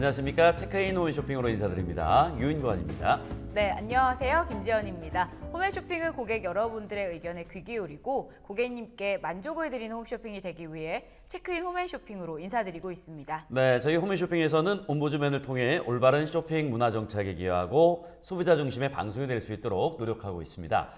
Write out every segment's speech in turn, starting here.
안녕하십니까. 체크인 홈쇼핑으로 인사드립니다. 유인권입니다. 네, 안녕하세요. 김지연입니다. 홈쇼핑은 고객 여러분들의 의견에 귀 기울이고 고객님께 만족을 드리는 홈쇼핑이 되기 위해 체크인 홈쇼핑으로 인사드리고 있습니다. 네, 저희 홈쇼핑에서는 옴부즈맨을 통해 올바른 쇼핑 문화 정착에 기여하고 소비자 중심의 방송이 될 수 있도록 노력하고 있습니다.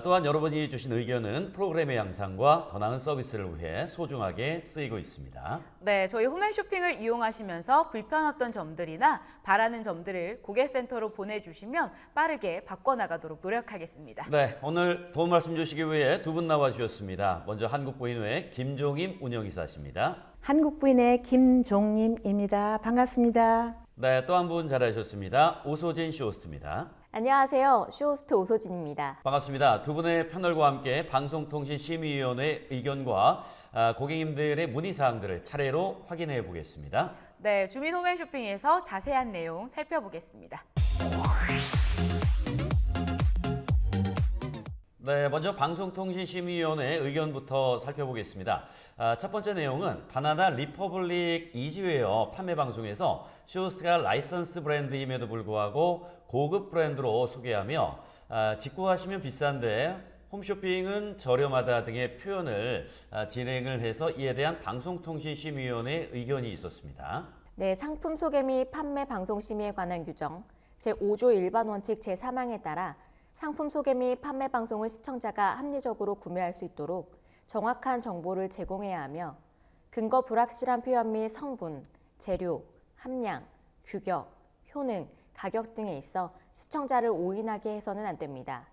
또한 여러분이 주신 의견은 프로그램의 양상과 더 나은 서비스를 위해 소중하게 쓰이고 있습니다. 네, 저희 홈쇼핑을 이용하시면서 불편했던 점들이나 바라는 점들을 고객센터로 보내주시면 빠르게 바꿔나가도록 노력하겠습니다. 네, 오늘 도움 말씀 주시기 위해 두 분 나와주셨습니다. 먼저 한국부인회 김종임 운영이사십니다. 한국부인의 김종림입니다. 반갑습니다. 네, 또 한 분 잘하셨습니다. 오소진 쇼호스트입니다. 안녕하세요. 쇼호스트 오소진입니다. 반갑습니다. 두 분의 패널과 함께 방송통신심의위원회 의견과 고객님들의 문의사항들을 차례로 확인해 보겠습니다. 네, 주민 홈쇼핑에서 자세한 내용 살펴보겠습니다. 네, 먼저 방송통신심의위원회 의견부터 살펴보겠습니다. 첫 번째 내용은 바나나 리퍼블릭 이지웨어 판매 방송에서 쇼호스트가 라이선스 브랜드임에도 불구하고 고급 브랜드로 소개하며 직구하시면 비싼데 홈쇼핑은 저렴하다 등의 표현을 진행을 해서 이에 대한 방송통신심의위원회 의견이 있었습니다. 네, 상품 소개 및 판매 방송 심의에 관한 규정 제5조 일반 원칙 제3항에 따라 상품 소개 및 판매 방송을 시청자가 합리적으로 구매할 수 있도록 정확한 정보를 제공해야 하며 근거 불확실한 표현 및 성분, 재료, 함량, 규격, 효능, 가격 등에 있어 시청자를 오인하게 해서는 안 됩니다.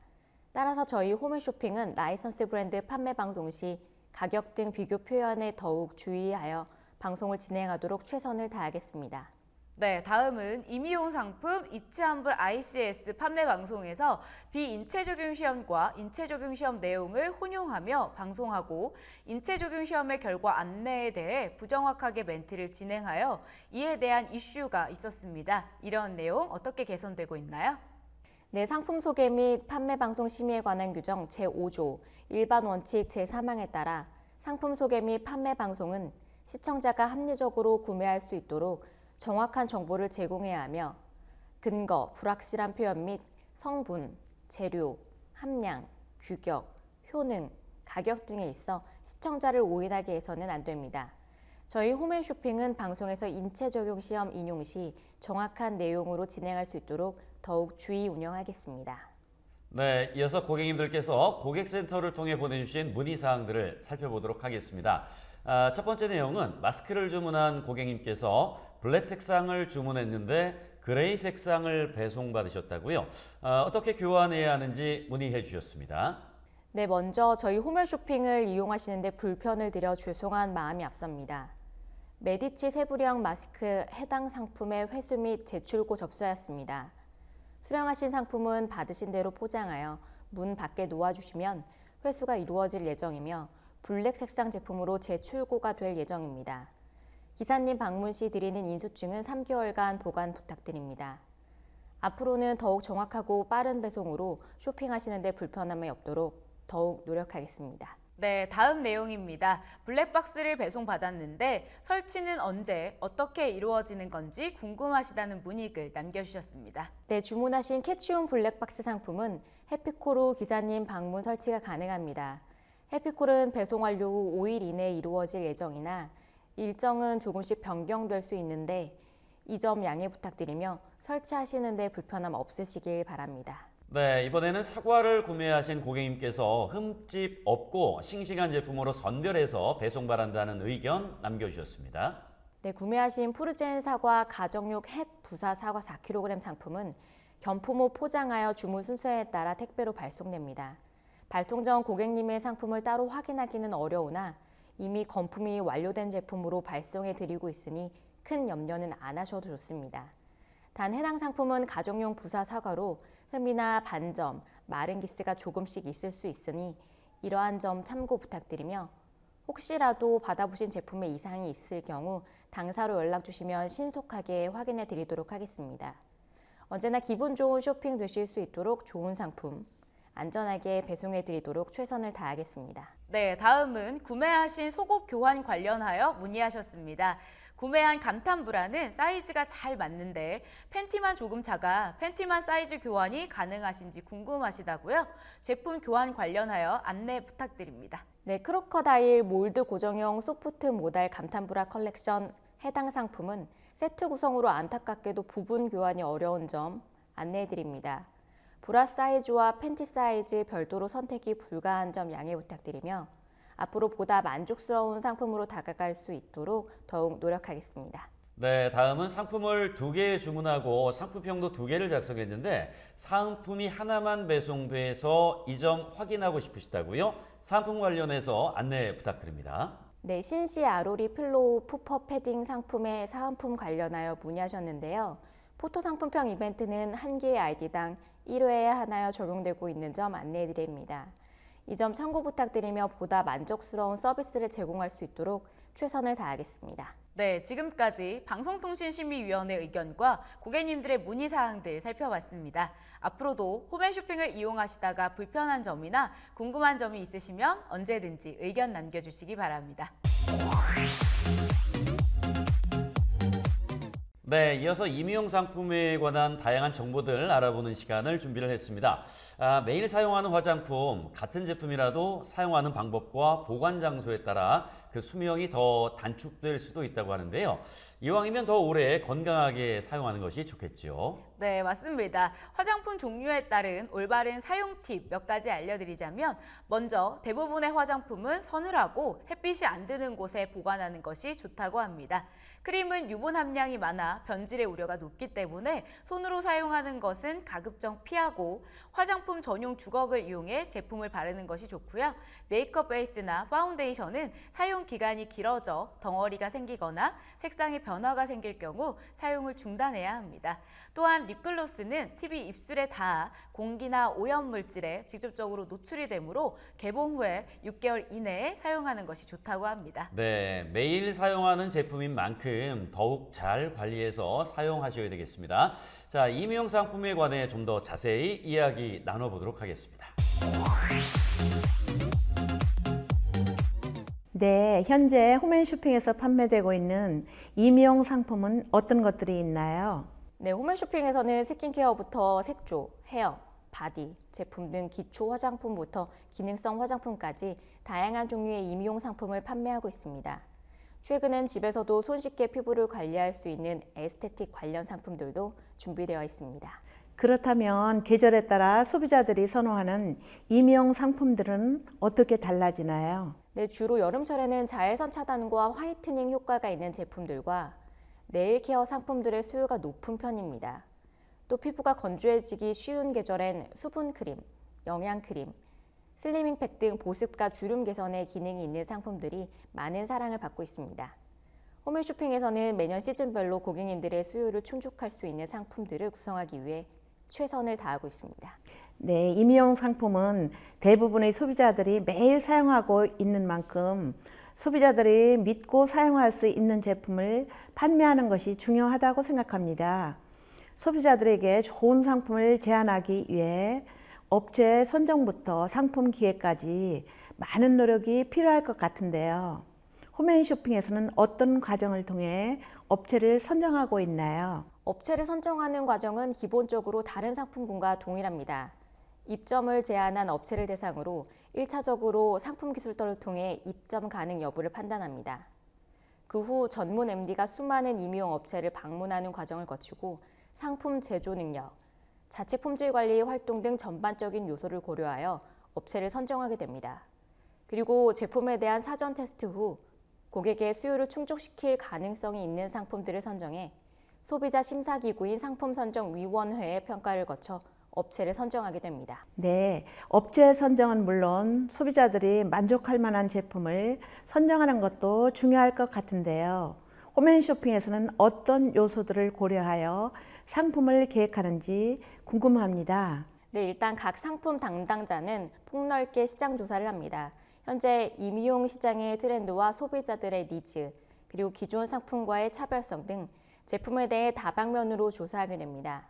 따라서 저희 홈쇼핑은 라이선스 브랜드 판매 방송 시 가격 등 비교 표현에 더욱 주의하여 방송을 진행하도록 최선을 다하겠습니다. 네, 다음은 임의용 상품 입체환불 ICS 판매 방송에서 비인체 적용 시험과 인체 적용 시험 내용을 혼용하며 방송하고 인체 적용 시험의 결과 안내에 대해 부정확하게 멘트를 진행하여 이에 대한 이슈가 있었습니다. 이런 내용 어떻게 개선되고 있나요? 네, 상품 소개 및 판매 방송 심의에 관한 규정 제5조 일반 원칙 제3항에 따라 상품 소개 및 판매 방송은 시청자가 합리적으로 구매할 수 있도록 정확한 정보를 제공해야 하며 근거, 불확실한 표현 및 성분, 재료, 함량, 규격, 효능, 가격 등에 있어 시청자를 오인하게 해서는 안 됩니다. 저희 홈쇼핑은 방송에서 인체 적용 시험 인용 시 정확한 내용으로 진행할 수 있도록 더욱 주의 운영하겠습니다. 네, 이어서 고객님들께서 고객센터를 통해 보내주신 문의사항들을 살펴보도록 하겠습니다. 첫 번째 내용은 마스크를 주문한 고객님께서 블랙 색상을 주문했는데 그레이 색상을 배송받으셨다고요. 어떻게 교환해야 하는지 문의해 주셨습니다. 네, 먼저 저희 홈쇼핑을 이용하시는데 불편을 드려 죄송한 마음이 앞섭니다. 메디치 세부령 마스크 해당 상품의 회수 및 제출고 접수하였습니다. 수령하신 상품은 받으신 대로 포장하여 문 밖에 놓아주시면 회수가 이루어질 예정이며 블랙 색상 제품으로 재출고가 될 예정입니다. 기사님 방문 시 드리는 인수증은 3개월간 보관 부탁드립니다. 앞으로는 더욱 정확하고 빠른 배송으로 쇼핑하시는 데 불편함이 없도록 더욱 노력하겠습니다. 네, 다음 내용입니다. 블랙박스를 배송받았는데 설치는 언제, 어떻게 이루어지는 건지 궁금하시다는 문의글 남겨주셨습니다. 네, 주문하신 캐치홈 블랙박스 상품은 해피콜로 기사님 방문 설치가 가능합니다. 해피콜은 배송 완료 후 5일 이내에 이루어질 예정이나 일정은 조금씩 변경될 수 있는데 이 점 양해 부탁드리며 설치하시는 데 불편함 없으시길 바랍니다. 네, 이번에는 사과를 구매하신 고객님께서 흠집 없고 싱싱한 제품으로 선별해서 배송바란다는 의견 남겨주셨습니다. 네, 구매하신 푸르젠 사과 가정용 햇 부사 사과 4kg 상품은 견품 후 포장하여 주문 순서에 따라 택배로 발송됩니다. 발송 전 고객님의 상품을 따로 확인하기는 어려우나 이미 건품이 완료된 제품으로 발송해 드리고 있으니 큰 염려는 안 하셔도 좋습니다. 단 해당 상품은 가정용 부사 사과로 흠이나 반점, 마른 기스가 조금씩 있을 수 있으니 이러한 점 참고 부탁드리며 혹시라도 받아보신 제품에 이상이 있을 경우 당사로 연락 주시면 신속하게 확인해 드리도록 하겠습니다. 언제나 기분 좋은 쇼핑 되실 수 있도록 좋은 상품, 안전하게 배송해 드리도록 최선을 다하겠습니다. 네, 다음은 구매하신 속옷 교환 관련하여 문의하셨습니다. 구매한 감탄 브라는 사이즈가 잘 맞는데 팬티만 조금 작아 팬티만 사이즈 교환이 가능하신지 궁금하시다고요? 제품 교환 관련하여 안내 부탁드립니다. 네, 크로커다일 몰드 고정형 소프트 모달 감탄 브라 컬렉션 해당 상품은 세트 구성으로 안타깝게도 부분 교환이 어려운 점 안내해드립니다. 브라 사이즈와 팬티 사이즈 별도로 선택이 불가한 점 양해 부탁드리며 앞으로 보다 만족스러운 상품으로 다가갈 수 있도록 더욱 노력하겠습니다. 네, 다음은 상품을 2개 주문하고 상품평도 2개를 작성했는데 상품이 하나만 배송돼서 이 점 확인하고 싶으시다고요? 상품 관련해서 안내 부탁드립니다. 네, 신시 아로리 필로우 푸퍼 패딩 상품의 사은품 관련하여 문의하셨는데요. 포토 상품평 이벤트는 한 개의 아이디당 1회에 하나여 적용되고 있는 점 안내해드립니다. 이 점 참고 부탁드리며 보다 만족스러운 서비스를 제공할 수 있도록 최선을 다하겠습니다. 네, 지금까지 방송통신심의위원회 의견과 고객님들의 문의사항들 살펴봤습니다. 앞으로도 홈앤쇼핑을 이용하시다가 불편한 점이나 궁금한 점이 있으시면 언제든지 의견 남겨주시기 바랍니다. 네, 이어서 임의용 상품에 관한 다양한 정보들 알아보는 시간을 준비를 했습니다. 매일 사용하는 화장품, 같은 제품이라도 사용하는 방법과 보관 장소에 따라 그 수명이 더 단축될 수도 있다고 하는데요. 이왕이면 더 오래 건강하게 사용하는 것이 좋겠죠. 네, 맞습니다. 화장품 종류에 따른 올바른 사용 팁 몇 가지 알려드리자면 먼저 대부분의 화장품은 서늘하고 햇빛이 안 드는 곳에 보관하는 것이 좋다고 합니다. 크림은 유분 함량이 많아 변질의 우려가 높기 때문에 손으로 사용하는 것은 가급적 피하고 화장품 전용 주걱을 이용해 제품을 바르는 것이 좋고요. 메이크업 베이스나 파운데이션은 사용 기간이 길어져 덩어리가 생기거나 색상의 변화가 생길 경우 사용을 중단해야 합니다. 또한 립글로스는 팁이 입술에 닿아 공기나 오염 물질에 직접적으로 노출이 되므로 개봉 후에 6개월 이내에 사용하는 것이 좋다고 합니다. 네, 매일 사용하는 제품인 만큼 더욱 잘 관리해서 사용하셔야 되겠습니다. 자, 임의용 상품에 관해 좀 더 자세히 이야기 나눠보도록 하겠습니다. 네, 현재 홈앤쇼핑에서 판매되고 있는 임의용 상품은 어떤 것들이 있나요? 네, 홈앤쇼핑에서는 스킨케어부터 색조, 헤어, 바디, 제품 등 기초 화장품부터 기능성 화장품까지 다양한 종류의 임의용 상품을 판매하고 있습니다. 최근엔 집에서도 손쉽게 피부를 관리할 수 있는 에스테틱 관련 상품들도 준비되어 있습니다. 그렇다면 계절에 따라 소비자들이 선호하는 임의용 상품들은 어떻게 달라지나요? 네, 주로 여름철에는 자외선 차단과 화이트닝 효과가 있는 제품들과 네일 케어 상품들의 수요가 높은 편입니다. 또 피부가 건조해지기 쉬운 계절엔 수분 크림, 영양 크림, 슬리밍팩 등 보습과 주름 개선에 기능이 있는 상품들이 많은 사랑을 받고 있습니다. 홈앤쇼핑에서는 매년 시즌별로 고객님들의 수요를 충족할 수 있는 상품들을 구성하기 위해 최선을 다하고 있습니다. 네, 임의용 상품은 대부분의 소비자들이 매일 사용하고 있는 만큼 소비자들이 믿고 사용할 수 있는 제품을 판매하는 것이 중요하다고 생각합니다. 소비자들에게 좋은 상품을 제안하기 위해 업체 선정부터 상품 기획까지 많은 노력이 필요할 것 같은데요. 홈앤쇼핑에서는 어떤 과정을 통해 업체를 선정하고 있나요? 업체를 선정하는 과정은 기본적으로 다른 상품군과 동일합니다. 입점을 제안한 업체를 대상으로 1차적으로 상품 기술도를 통해 입점 가능 여부를 판단합니다. 그 후 전문 MD가 수많은 임의용 업체를 방문하는 과정을 거치고 상품 제조 능력, 자체 품질 관리 활동 등 전반적인 요소를 고려하여 업체를 선정하게 됩니다. 그리고 제품에 대한 사전 테스트 후 고객의 수요를 충족시킬 가능성이 있는 상품들을 선정해 소비자 심사기구인 상품선정위원회의 평가를 거쳐 업체를 선정하게 됩니다. 네, 업체 선정은 물론 소비자들이 만족할 만한 제품을 선정하는 것도 중요할 것 같은데요. 홈앤쇼핑에서는 어떤 요소들을 고려하여 상품을 기획하는지 궁금합니다. 네, 일단 각 상품 담당자는 폭넓게 시장 조사를 합니다. 현재 임의용 시장의 트렌드와 소비자들의 니즈, 그리고 기존 상품과의 차별성 등 제품에 대해 다방면으로 조사하게 됩니다.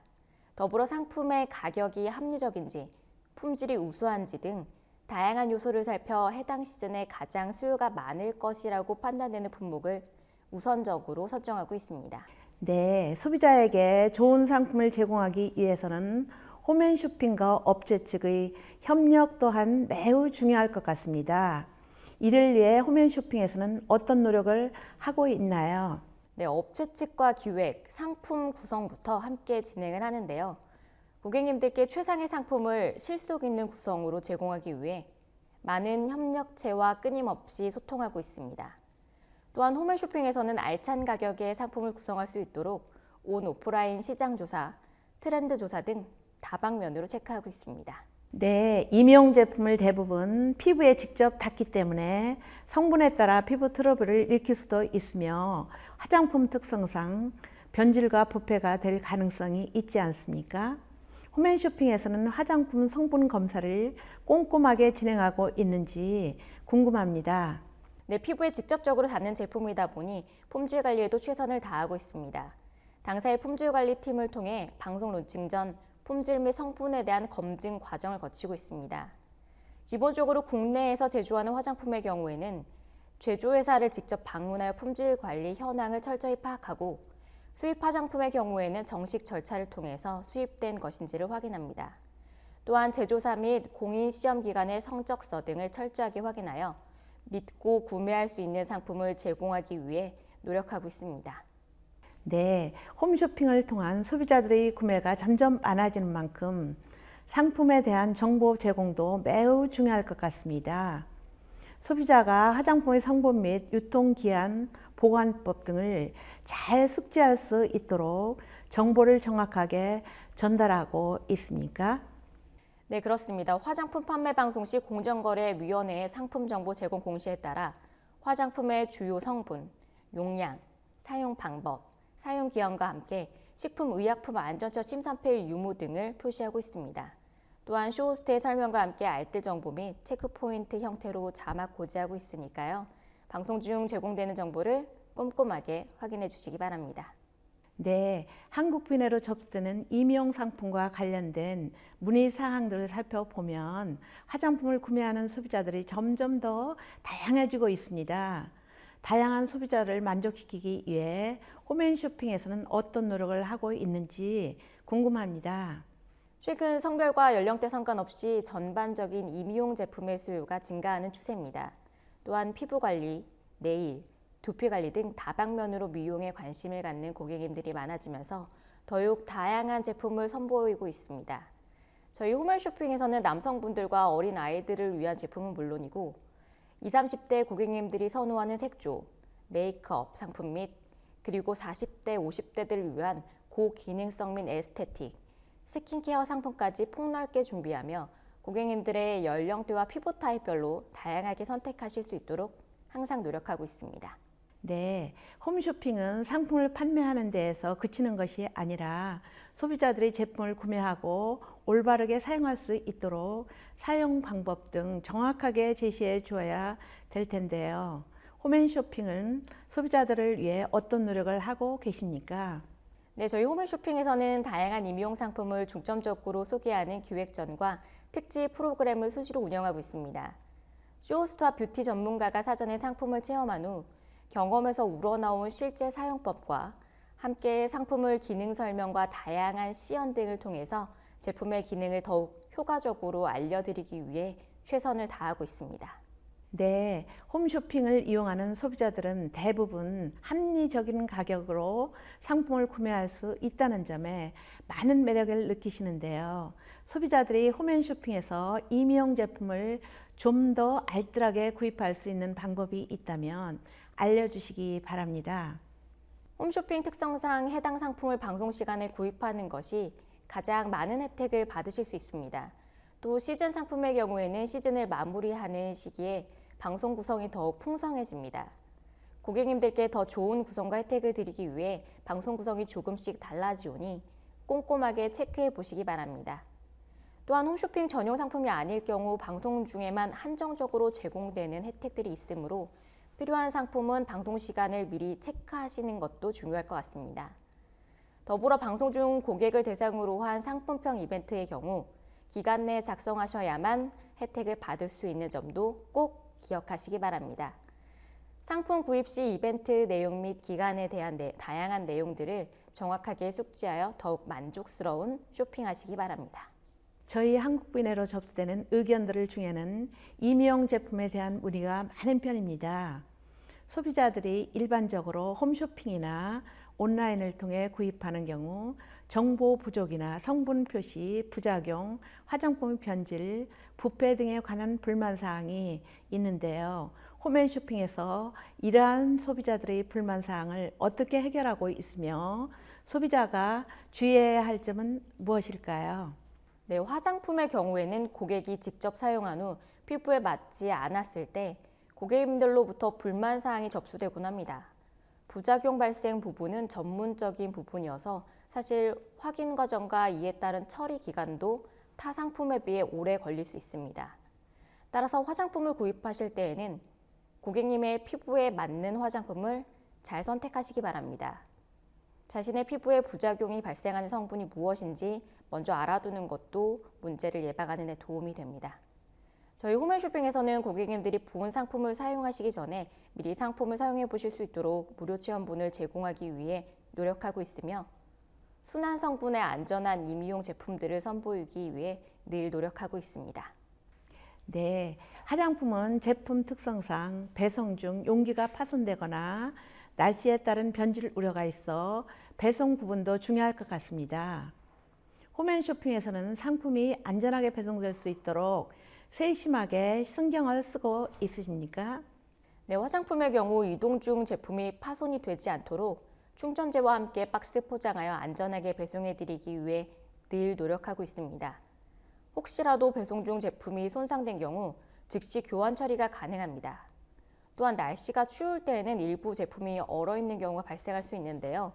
더불어 상품의 가격이 합리적인지, 품질이 우수한지 등 다양한 요소를 살펴 해당 시즌에 가장 수요가 많을 것이라고 판단되는 품목을 우선적으로 설정하고 있습니다. 네, 소비자에게 좋은 상품을 제공하기 위해서는 홈앤쇼핑과 업체 측의 협력 또한 매우 중요할 것 같습니다. 이를 위해 홈앤쇼핑에서는 어떤 노력을 하고 있나요? 네, 업체 측과 기획, 상품 구성부터 함께 진행을 하는데요. 고객님들께 최상의 상품을 실속 있는 구성으로 제공하기 위해 많은 협력체와 끊임없이 소통하고 있습니다. 또한 홈앤쇼핑에서는 알찬 가격에 상품을 구성할 수 있도록 온 오프라인 시장 조사, 트렌드 조사 등 다방면으로 체크하고 있습니다. 네, 임용 제품을 대부분 피부에 직접 닿기 때문에 성분에 따라 피부 트러블을 일으킬 수도 있으며 화장품 특성상 변질과 부패가 될 가능성이 있지 않습니까? 홈앤쇼핑에서는 화장품 성분 검사를 꼼꼼하게 진행하고 있는지 궁금합니다. 네, 피부에 직접적으로 닿는 제품이다 보니 품질 관리에도 최선을 다하고 있습니다. 당사의 품질 관리 팀을 통해 방송 론칭 전 품질 및 성분에 대한 검증 과정을 거치고 있습니다. 기본적으로 국내에서 제조하는 화장품의 경우에는 제조회사를 직접 방문하여 품질 관리 현황을 철저히 파악하고 수입 화장품의 경우에는 정식 절차를 통해서 수입된 것인지를 확인합니다. 또한 제조사 및 공인 시험 기관의 성적서 등을 철저하게 확인하여 믿고 구매할 수 있는 상품을 제공하기 위해 노력하고 있습니다. 네, 홈쇼핑을 통한 소비자들의 구매가 점점 많아지는 만큼 상품에 대한 정보 제공도 매우 중요할 것 같습니다. 소비자가 화장품의 성분 및 유통기한, 보관법 등을 잘 숙지할 수 있도록 정보를 정확하게 전달하고 있습니까? 네, 그렇습니다. 화장품 판매 방송 시 공정거래위원회의 상품 정보 제공 공시에 따라 화장품의 주요 성분, 용량, 사용 방법, 사용 기한과 함께 식품의약품 안전처 심사필 유무 등을 표시하고 있습니다. 또한 쇼호스트의 설명과 함께 알뜰 정보 및 체크포인트 형태로 자막 고지하고 있으니까요. 방송 중 제공되는 정보를 꼼꼼하게 확인해 주시기 바랍니다. 네, 한국 비내로 접수되는 임용 상품과 관련된 문의 사항들을 살펴보면 화장품을 구매하는 소비자들이 점점 더 다양해지고 있습니다. 다양한 소비자를 만족시키기 위해 홈앤쇼핑에서는 어떤 노력을 하고 있는지 궁금합니다. 최근 성별과 연령대 상관없이 전반적인 임용 제품의 수요가 증가하는 추세입니다. 또한 피부 관리, 네일, 두피 관리 등 다방면으로 미용에 관심을 갖는 고객님들이 많아지면서 더욱 다양한 제품을 선보이고 있습니다. 저희 홈앤쇼핑에서는 남성분들과 어린 아이들을 위한 제품은 물론이고 20, 30대 고객님들이 선호하는 색조, 메이크업 상품 및 그리고 40대, 50대들을 위한 고기능성 및 에스테틱, 스킨케어 상품까지 폭넓게 준비하며 고객님들의 연령대와 피부 타입별로 다양하게 선택하실 수 있도록 항상 노력하고 있습니다. 네, 홈쇼핑은 상품을 판매하는 데에서 그치는 것이 아니라 소비자들이 제품을 구매하고 올바르게 사용할 수 있도록 사용 방법 등 정확하게 제시해 주어야 될 텐데요. 홈앤쇼핑은 소비자들을 위해 어떤 노력을 하고 계십니까? 네, 저희 홈앤쇼핑에서는 다양한 임용 상품을 중점적으로 소개하는 기획전과 특집 프로그램을 수시로 운영하고 있습니다. 쇼호스트와 뷰티 전문가가 사전에 상품을 체험한 후 경험에서 우러나온 실제 사용법과 함께 상품을 기능 설명과 다양한 시연 등을 통해서 제품의 기능을 더욱 효과적으로 알려드리기 위해 최선을 다하고 있습니다. 네, 홈쇼핑을 이용하는 소비자들은 대부분 합리적인 가격으로 상품을 구매할 수 있다는 점에 많은 매력을 느끼시는데요. 소비자들이 홈앤쇼핑에서 임용 제품을 좀 더 알뜰하게 구입할 수 있는 방법이 있다면 알려주시기 바랍니다. 홈쇼핑 특성상 해당 상품을 방송 시간에 구입하는 것이 가장 많은 혜택을 받으실 수 있습니다. 또 시즌 상품의 경우에는 시즌을 마무리하는 시기에 방송 구성이 더욱 풍성해집니다. 고객님들께 더 좋은 구성과 혜택을 드리기 위해 방송 구성이 조금씩 달라지오니 꼼꼼하게 체크해 보시기 바랍니다. 또한 홈쇼핑 전용 상품이 아닐 경우 방송 중에만 한정적으로 제공되는 혜택들이 있으므로 필요한 상품은 방송 시간을 미리 체크하시는 것도 중요할 것 같습니다. 더불어 방송 중 고객을 대상으로 한 상품평 이벤트의 경우 기간 내에 작성하셔야만 혜택을 받을 수 있는 점도 꼭 기억하시기 바랍니다. 상품 구입 시 이벤트 내용 및 기간에 대한 다양한 내용들을 정확하게 숙지하여 더욱 만족스러운 쇼핑하시기 바랍니다. 저희 한국비내로 접수되는 의견들 중에는 임의용 제품에 대한 문의가 많은 편입니다. 소비자들이 일반적으로 홈쇼핑이나 온라인을 통해 구입하는 경우 정보 부족이나 성분 표시, 부작용, 화장품 변질, 부패 등에 관한 불만사항이 있는데요. 홈앤쇼핑에서 이러한 소비자들의 불만사항을 어떻게 해결하고 있으며 소비자가 주의해야 할 점은 무엇일까요? 네, 화장품의 경우에는 고객이 직접 사용한 후 피부에 맞지 않았을 때 고객님들로부터 불만 사항이 접수되곤 합니다. 부작용 발생 부분은 전문적인 부분이어서 사실 확인 과정과 이에 따른 처리 기간도 타 상품에 비해 오래 걸릴 수 있습니다. 따라서 화장품을 구입하실 때에는 고객님의 피부에 맞는 화장품을 잘 선택하시기 바랍니다. 자신의 피부에 부작용이 발생하는 성분이 무엇인지 먼저 알아두는 것도 문제를 예방하는 데 도움이 됩니다. 저희 홈앤쇼핑에서는 고객님들이 본 상품을 사용하시기 전에 미리 상품을 사용해 보실 수 있도록 무료 체험분을 제공하기 위해 노력하고 있으며 순한 성분의 안전한 임의용 제품들을 선보이기 위해 늘 노력하고 있습니다. 네, 화장품은 제품 특성상 배송 중 용기가 파손되거나 날씨에 따른 변질 우려가 있어 배송 부분도 중요할 것 같습니다. 홈앤쇼핑에서는 상품이 안전하게 배송될 수 있도록 세심하게 신경을 쓰고 있으십니까? 네, 화장품의 경우 이동 중 제품이 파손이 되지 않도록 충전재와 함께 박스 포장하여 안전하게 배송해드리기 위해 늘 노력하고 있습니다. 혹시라도 배송 중 제품이 손상된 경우 즉시 교환 처리가 가능합니다. 또한 날씨가 추울 때에는 일부 제품이 얼어있는 경우가 발생할 수 있는데요.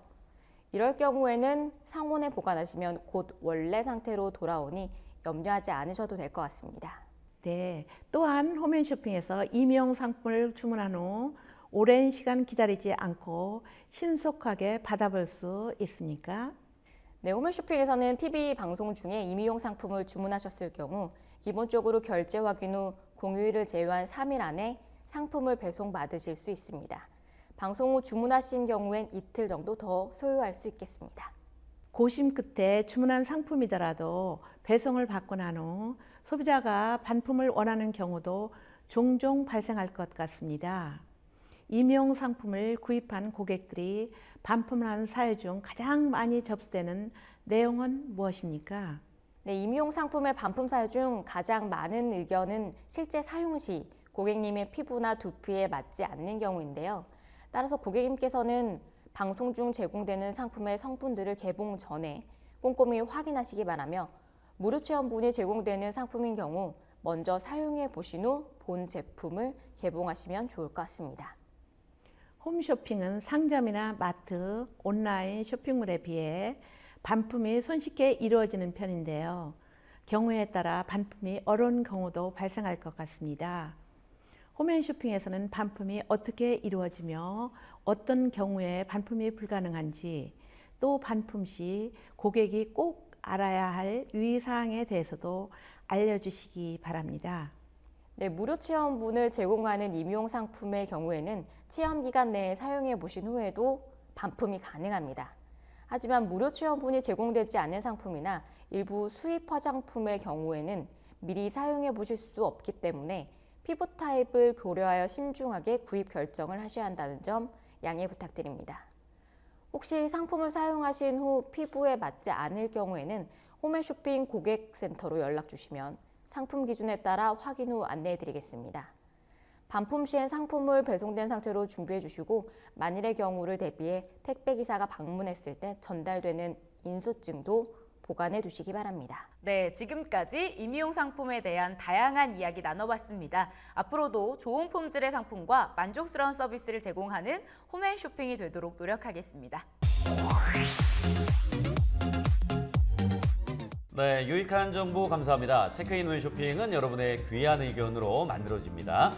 이럴 경우에는 상온에 보관하시면 곧 원래 상태로 돌아오니 염려하지 않으셔도 될 것 같습니다. 네, 또한 홈앤쇼핑에서 임의용 상품을 주문한 후 오랜 시간 기다리지 않고 신속하게 받아볼 수 있습니까? 네, 홈앤쇼핑에서는 TV 방송 중에 임의용 상품을 주문하셨을 경우 기본적으로 결제 확인 후 공휴일을 제외한 3일 안에 상품을 배송받으실 수 있습니다. 방송 후 주문하신 경우엔 이틀 정도 더 소요할 수 있겠습니다. 고심 끝에 주문한 상품이더라도 배송을 받고 난 후 소비자가 반품을 원하는 경우도 종종 발생할 것 같습니다. 임의용 상품을 구입한 고객들이 반품한 사유 중 가장 많이 접수되는 내용은 무엇입니까? 네, 임의용 상품의 반품 사유 중 가장 많은 의견은 실제 사용 시 고객님의 피부나 두피에 맞지 않는 경우인데요. 따라서 고객님께서는 방송 중 제공되는 상품의 성분들을 개봉 전에 꼼꼼히 확인하시기 바라며 무료 체험분이 제공되는 상품인 경우 먼저 사용해 보신 후 본 제품을 개봉하시면 좋을 것 같습니다. 홈쇼핑은 상점이나 마트, 온라인 쇼핑몰에 비해 반품이 손쉽게 이루어지는 편인데요. 경우에 따라 반품이 어려운 경우도 발생할 것 같습니다. 홈앤쇼핑에서는 반품이 어떻게 이루어지며 어떤 경우에 반품이 불가능한지 또 반품 시 고객이 꼭 알아야 할 유의사항에 대해서도 알려주시기 바랍니다. 네, 무료 체험분을 제공하는 임의용 상품의 경우에는 체험 기간 내에 사용해 보신 후에도 반품이 가능합니다. 하지만 무료 체험분이 제공되지 않는 상품이나 일부 수입 화장품의 경우에는 미리 사용해 보실 수 없기 때문에 피부 타입을 고려하여 신중하게 구입 결정을 하셔야 한다는 점 양해 부탁드립니다. 혹시 상품을 사용하신 후 피부에 맞지 않을 경우에는 홈앤쇼핑 고객센터로 연락 주시면 상품 기준에 따라 확인 후 안내해 드리겠습니다. 반품 시엔 상품을 배송된 상태로 준비해 주시고 만일의 경우를 대비해 택배기사가 방문했을 때 전달되는 인수증도 보관해 두시기 바랍니다. 네, 지금까지 임의용 상품에 대한 다양한 이야기 나눠봤습니다. 앞으로도 좋은 품질의 상품과 만족스러운 서비스를 제공하는 홈앤쇼핑이 되도록 노력하겠습니다. 네, 유익한 정보 감사합니다. 체크인 홈쇼핑은 여러분의 귀한 의견으로 만들어집니다.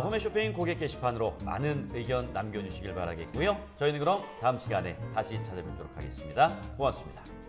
홈쇼핑 고객 게시판으로 많은 의견 남겨주시길 바라겠고요. 저희는 그럼 다음 시간에 다시 찾아뵙도록 하겠습니다. 고맙습니다.